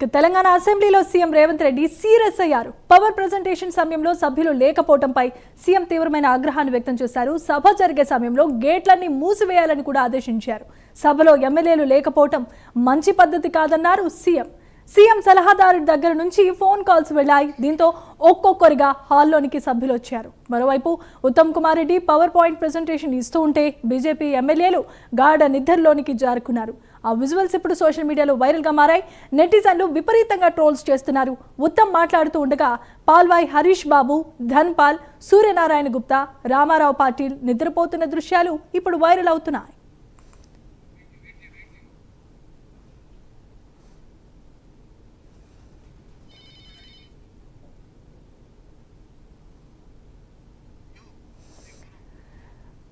తెలంగాణ అసెంబ్లీలో CM Revanth Reddy serious అయ్యారు. Power presentation సమయంలో సభ్యులు లేకపోవడంపై సీఎం తీవ్రమైన ఆగ్రహాన్ని వ్యక్తం చేశారు. సభ జరిగే సమయంలో గేట్లన్నీ మూసివేయాలని కూడా ఆదేశించారు. సభలో ఎమ్మెల్యేలు లేకపోవడం మంచి పద్ధతి కాదన్నారు సీఎం సలహాదారు దగ్గర నుంచి ఫోన్ కాల్స్ వెళ్లాయి. దీంతో ఒక్కొక్కరిగా హాల్లోనికి సభ్యులు వచ్చారు. మరోవైపు Uttam Kumar Reddy power point presentation ఇస్తూ ఉంటే బీజేపీ ఎమ్మెల్యేలు గాఢ నిద్రలోనికి జారుకున్నారు. ఆ విజువల్స్ ఇప్పుడు సోషల్ మీడియాలో వైరల్ గా మారాయి. నెటిజన్లు విపరీతంగా ట్రోల్స్ చేస్తున్నారు. ఉత్తమ్ మాట్లాడుతూ ఉండగా పాల్వాయ్ హరీష్ బాబు, ధన్పాల్, సూర్యనారాయణ గుప్తా, రామారావు పాటిల్ నిద్రపోతున్న దృశ్యాలు ఇప్పుడు వైరల్ అవుతున్నాయి.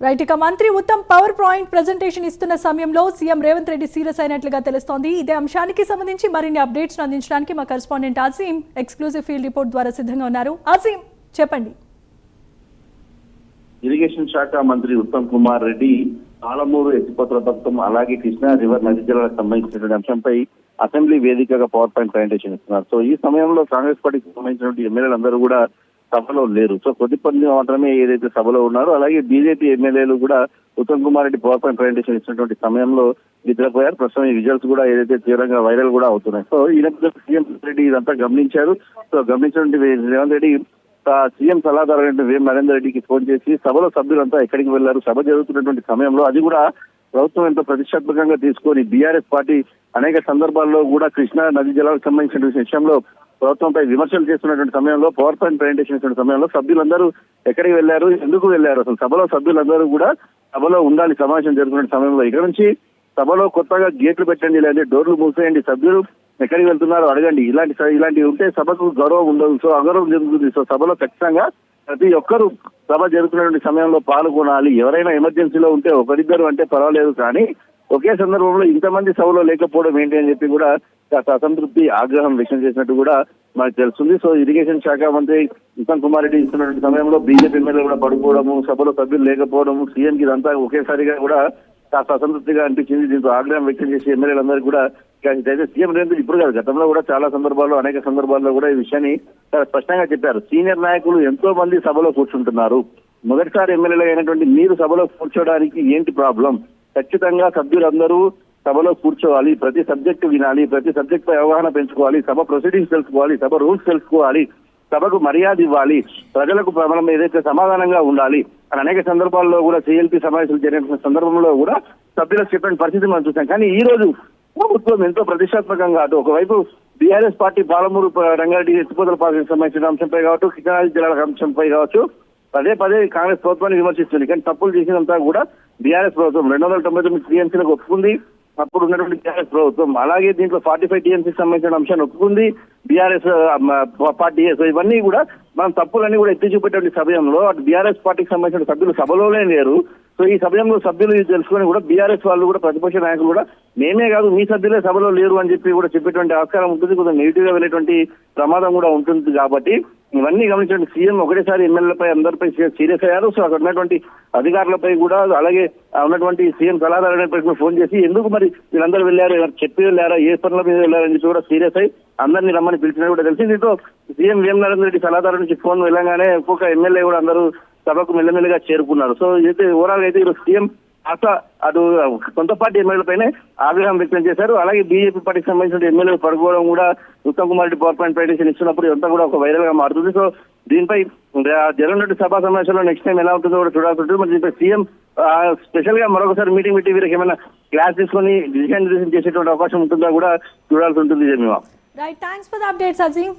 రైట్, ఇక మంత్రి ఉత్తమ్ పవర్ పాయింట్ ప్రెజెంటేషన్ ఇస్తున్న సమయంలో సీఎం రేవంత్ రెడ్డి సీరియస్ అయినట్లుగా తెలుస్తోంది. ఇదే అంశానికి సంబంధించి మరిన్ని అప్డేట్స్ అందించడానికి మా కరెస్పాండెంట్ ఆజీం ఎక్స్క్లూజివ్ ఫీల్డ్ రిపోర్ట్ ద్వారా సిద్ధంగా ఉన్నారు. ఆజీం, చెప్పండి. ఇరిగేషన్ శాఖ మంత్రి ఉత్తమ్ కుమార్ రెడ్డి పాలమూరు ఎత్తిపోతల పథకం అలాగే కృష్ణా రివర్ నది జలాలకు సంబంధించినటువంటి అంశంపై అసెంబ్లీ వేదికగా పవర్ పాయింట్ ప్రెజెంటేషన్ ఇస్తున్నారు. సో ఈ సమయంలో కాంగ్రెస్ పార్టీకి సంబంధించినటువంటి ఎమ్మెల్యేలందరూ కూడా సభలో లేరు. సో కొద్దిమంది మాత్రమే ఏదైతే సభలో ఉన్నారో అలాగే బీజేపీ ఎమ్మెల్యేలు కూడా Uttam Kumar Reddy power point presentation ఇచ్చినటువంటి సమయంలో నిద్రపోయారు. ప్రస్తుతం ఈ రిజల్ట్స్ కూడా ఏదైతే తీవ్రంగా వైరల్ కూడా అవుతున్నాయి. సో ఈ నేపథ్యంలో సీఎం రెడ్డి ఇదంతా గమనించారు. సో గమనించినటువంటి రేవంత్ రెడ్డి సీఎం సలహాదారు వేం నరేందర్ రెడ్డికి ఫోన్ చేసి సభలో సభ్యులంతా ఎక్కడికి వెళ్లారు, సభ జరుగుతున్నటువంటి సమయంలో అది కూడా ప్రభుత్వం ఎంతో ప్రతిష్టాత్మకంగా తీసుకొని బీఆర్ఎస్ పార్టీ అనేక సందర్భాల్లో కూడా కృష్ణా నది జలాలకు సంబంధించిన విషయంలో ప్రభుత్వంపై విమర్శలు చేస్తున్నటువంటి సమయంలో పవర్ పాయింట్ ప్రెజెంటేషన్ ఇస్తున్న సమయంలో సభ్యులందరూ ఎక్కడికి వెళ్లారు, ఎందుకు వెళ్లారు, అసలు సభలో సభ్యులందరూ కూడా సభలో ఉండాలి సమావేశం జరుగుతున్న సమయంలో. ఇక్కడ నుంచి సభలో కొత్తగా గేట్లు పెట్టండి, లేదా డోర్లు మూసేయండి, సభ్యులు ఎక్కడికి వెళ్తున్నారో అడగండి, ఇలాంటివి ఉంటే సభకు గౌరవం ఉండదు. సో అగౌరవం జరుగుతుంది. సో సభలో ఖచ్చితంగా ప్రతి ఒక్కరూ సభ జరుగుతున్నటువంటి సమయంలో పాల్గొనాలి. ఎవరైనా ఎమర్జెన్సీలో ఉంటే ఒకరిద్దరు అంటే పర్వాలేదు, కానీ ఒకే సందర్భంలో ఇంతమంది సభలో లేకపోవడం ఏంటి అని చెప్పి కూడా అసంతృప్తి ఆగ్రహం వ్యక్తం చేసినట్టు కూడా మనకు తెలుస్తుంది. సో ఇరిగేషన్ శాఖ మంత్రి ఉత్తమ్ కుమార్ రెడ్డి ఇస్తున్నటువంటి సమయంలో బీజేపీ ఎమ్మెల్యే కూడా పడుకోవడము, సభలో సభ్యులు లేకపోవడము, సీఎంకి ఇదంతా ఒకేసారిగా కూడా కాస్త అసంతృప్తిగా అనిపించింది. దీంతో ఆగ్రహం వ్యక్తం చేసి ఎమ్మెల్యేలందరూ కూడా అయితే సీఎం రేవంత్ ఇప్పుడు కాదు, గతంలో కూడా చాలా సందర్భాల్లో అనేక సందర్భాల్లో కూడా ఈ విషయాన్ని చాలా స్పష్టంగా చెప్పారు. సీనియర్ నాయకులు ఎంతో మంది సభలో కూర్చుంటున్నారు, మొదటిసారి ఎమ్మెల్యేలు అయినటువంటి మీరు సభలో కూర్చోడానికి ఏంటి ప్రాబ్లం? ఖచ్చితంగా సభ్యులందరూ సభలో కూర్చోవాలి, ప్రతి సబ్జెక్టు వినాలి, ప్రతి సబ్జెక్ట్ పై అవగాహన పెంచుకోవాలి, సభ ప్రొసీడింగ్స్ తెలుసుకోవాలి, సభ రూల్స్ తెలుసుకోవాలి, సభకు మర్యాద ఇవ్వాలి, ప్రజలకు మనం ఏదైతే సమాధానంగా ఉండాలి అని అనేక సందర్భాల్లో కూడా సిఎల్పి సమావేశాలు జరిగిన సందర్భంలో కూడా సభ్యులకు చెప్పిన పరిస్థితి మనం చూసాం. కానీ ఈ రోజు ప్రభుత్వం ఎంతో ప్రతిష్టాత్మకంగా అటు ఒకవైపు బీఆర్ఎస్ పార్టీ పాలమూరు రంగారెడ్డి ఎత్తిపోతల పార్టీకి సంబంధించిన అంశంపై కావచ్చు, కృష్ణా జిల్లాల అంశంపై కావచ్చు పదే కాంగ్రెస్ ప్రభుత్వాన్ని విమర్శిస్తుంది. కానీ తప్పులు చేసినంతా కూడా బీఆర్ఎస్ ప్రభుత్వం 299 టీఎంసీలకు ఒప్పుకుంది అప్పుడు ఉన్నటువంటి బీఆర్ఎస్ ప్రభుత్వం. అలాగే దీంట్లో 45 టీఎంసీకి సంబంధించిన అంశాన్ని ఒప్పుకుంది బీఆర్ఎస్ పార్టీ. సో ఇవన్నీ కూడా మనం తప్పులన్నీ కూడా ఎత్తి చూపేటువంటి సమయంలో అటు బీఆర్ఎస్ పార్టీకి సంబంధించిన సభ్యులు సభలోనే లేరు. సో ఈ సమయంలో సభ్యులు తెలుసుకొని కూడా బీఆర్ఎస్ వాళ్ళు కూడా ప్రతిపక్ష నాయకులు కూడా మేమే కాదు మీ సభ్యులే సభలో లేరు అని చెప్పి కూడా చెప్పేటువంటి ఆస్కారం ఉంటుంది, కొంచెం నెగిటివ్ గా వెళ్ళేటువంటి ప్రమాదం కూడా ఉంటుంది. కాబట్టి ఇవన్నీ గమనించండి, సీఎం ఒకటేసారి ఎమ్మెల్యేలపై అందరిపై సీరియస్ అయ్యారు. సో అక్కడ ఉన్నటువంటి అధికారులపై కూడా అలాగే ఉన్నటువంటి సీఎం సలహాదారులపై కూడా ఫోన్ చేసి ఎందుకు మరి వీళ్ళందరూ వెళ్ళారు, చెప్పి వెళ్ళారా, ఏ పనుల మీద వెళ్ళారని చెప్పి కూడా సీరియస్ అయ్యి అందరినీ రమ్మని పిలిచినా కూడా తెలిసింది. దీంతో సీఎం వేం నరేందర్ రెడ్డి సలహాదారు నుంచి ఫోన్ వెళ్ళగానే ఒక్కొక్క ఎమ్మెల్యే కూడా అందరూ సభకు మెల్లమెల్లగా చేరుకున్నారు. సో అయితే ఓవరాల్ అయితే ఈరోజు సీఎం అటు సొంత పార్టీ ఎమ్మెల్యేలపైనే ఆగ్రహం వ్యక్తం చేశారు. అలాగే బీజేపీ పార్టీకి సంబంధించిన ఎమ్మెల్యేలు పడుకోవడం కూడా Uttam Kumar Reddy power point presentation ఇస్తున్నప్పుడు ఇదంతా కూడా ఒక వైరల్ గా మారుతుంది. సో దీనిపై జగన్ సభా సమావేశంలో నెక్స్ట్ టైం ఎలా ఉంటుందో కూడా చూడాల్సి ఉంటుంది. మరి దీనిపై సీఎం స్పెషల్ గా మరొకసారి మీటింగ్ పెట్టి వీరికి ఏమైనా క్లాస్ తీసుకొని డిసిషన్ చేసేటువంటి అవకాశం ఉంటుందా కూడా చూడాల్సి ఉంటుంది. Right, thanks for the updates Azeem.